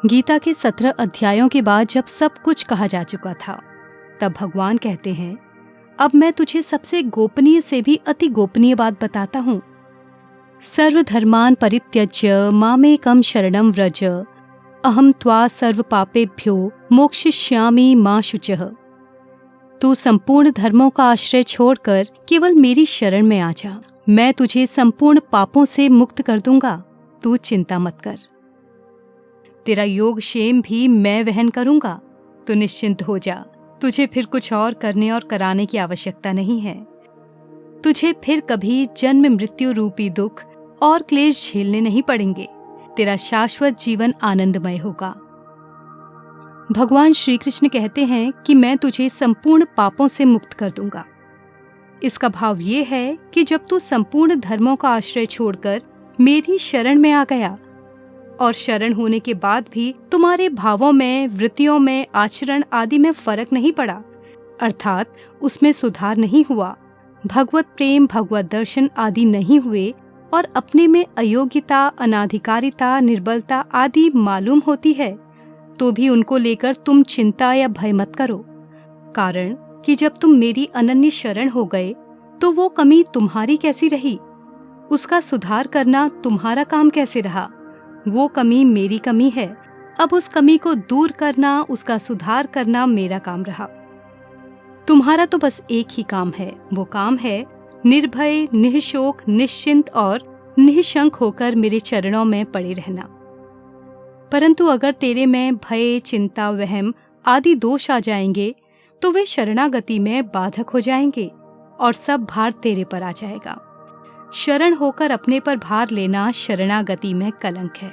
गीता के 17 अध्यायों के बाद जब सब कुछ कहा जा चुका था, तब भगवान कहते हैं, अब मैं तुझे सबसे गोपनीय से भी अति गोपनीय बात बताता हूँ। सर्वधर्मान् परित्यज्य मामेकं शरणं व्रज, अहम त्वा सर्व पापेभ्यो मोक्षयिष्यामि मा शुचः। तू संपूर्ण धर्मों का आश्रय छोड़कर केवल मेरी शरण में आ जा, मैं तुझे संपूर्ण पापों से मुक्त कर दूंगा, तू चिंता मत कर। तेरा योग क्षेम भी मैं वहन करूंगा, तू निश्चिंत हो जा। तुझे फिर कुछ और करने और कराने की आवश्यकता नहीं है। तुझे फिर कभी जन्म मृत्यु रूपी दुख और क्लेश झेलने नहीं पड़ेंगे। तेरा शाश्वत जीवन आनंदमय होगा। भगवान श्री कृष्ण कहते हैं कि मैं तुझे संपूर्ण पापों से मुक्त कर दूंगा। इसका भाव ये है कि जब तू संपूर्ण धर्मों का आश्रय छोड़कर मेरी शरण में आ गया और शरण होने के बाद भी तुम्हारे भावों में, वृत्तियों में, आचरण आदि में फर्क नहीं पड़ा, अर्थात उसमें सुधार नहीं हुआ, भगवत प्रेम, भगवत दर्शन आदि नहीं हुए और अपने में अयोग्यता, अनाधिकारिता, निर्बलता आदि मालूम होती है, तो भी उनको लेकर तुम चिंता या भय मत करो। कारण कि जब तुम मेरी अनन्य शरण हो गए तो वो कमी तुम्हारी कैसी रही, उसका सुधार करना तुम्हारा काम कैसे रहा। वो कमी मेरी कमी है, अब उस कमी को दूर करना, उसका सुधार करना मेरा काम रहा। तुम्हारा तो बस एक ही काम है, वो काम है निर्भय, निःशोक, निश्चिंत और निःशंक होकर मेरे चरणों में पड़े रहना। परंतु अगर तेरे में भय, चिंता, वहम आदि दोष आ जाएंगे तो वे शरणागति में बाधक हो जाएंगे और सब भार तेरे पर आ जाएगा। शरण होकर अपने पर भार लेना शरणागति में कलंक है।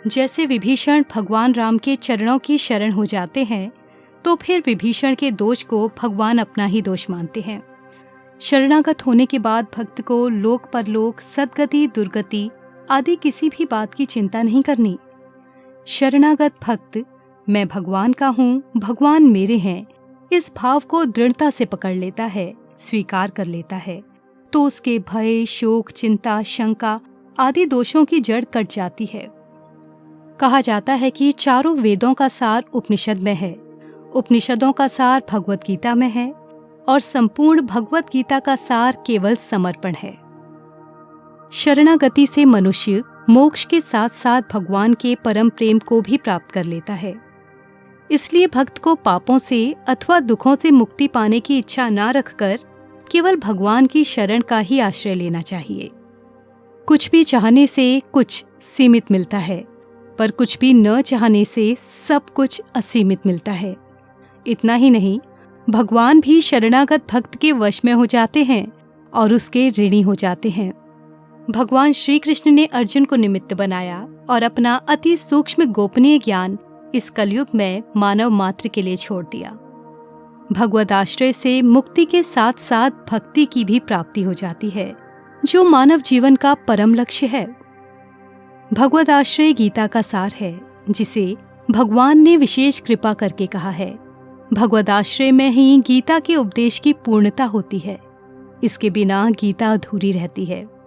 जैसे विभीषण भगवान राम के चरणों की शरण हो जाते हैं तो फिर विभीषण के दोष को भगवान अपना ही दोष मानते हैं। शरणागत होने के बाद भक्त को लोक परलोक, सद्गति, दुर्गति आदि किसी भी बात की चिंता नहीं करनी। शरणागत भक्त मैं भगवान का हूँ, भगवान मेरे हैं, इस भाव को दृढ़ता से पकड़ लेता है, स्वीकार कर लेता है, तो उसके भय, शोक, चिंता, शंका आदि दोषों की जड़ कट जाती है। कहा जाता है कि चारों वेदों का सार उपनिषद में है, उपनिषदों का सार भगवत गीता में है और संपूर्ण भगवत गीता का सार केवल समर्पण है। शरणागति से मनुष्य मोक्ष के साथ साथ भगवान के परम प्रेम को भी प्राप्त कर लेता है। इसलिए भक्त को पापों से अथवा दुखों से मुक्ति पाने की इच्छा न रखकर केवल भगवान की शरण का ही आश्रय लेना चाहिए। कुछ भी चाहने से कुछ सीमित मिलता है, पर कुछ भी न चाहने से सब कुछ असीमित मिलता है। इतना ही नहीं, भगवान भी शरणागत भक्त के वश में हो जाते हैं और उसके ऋणी हो जाते हैं। भगवान श्री कृष्ण ने अर्जुन को निमित्त बनाया और अपना अति सूक्ष्म गोपनीय ज्ञान इस कलयुग में मानव मात्र के लिए छोड़ दिया। भगवद आश्रय से मुक्ति के साथ साथ भक्ति की भी प्राप्ति हो जाती है, जो मानव जीवन का परम लक्ष्य है। भगवद आश्रय गीता का सार है, जिसे भगवान ने विशेष कृपा करके कहा है। भगवद आश्रय में ही गीता के उपदेश की पूर्णता होती है। इसके बिना गीता अधूरी रहती है।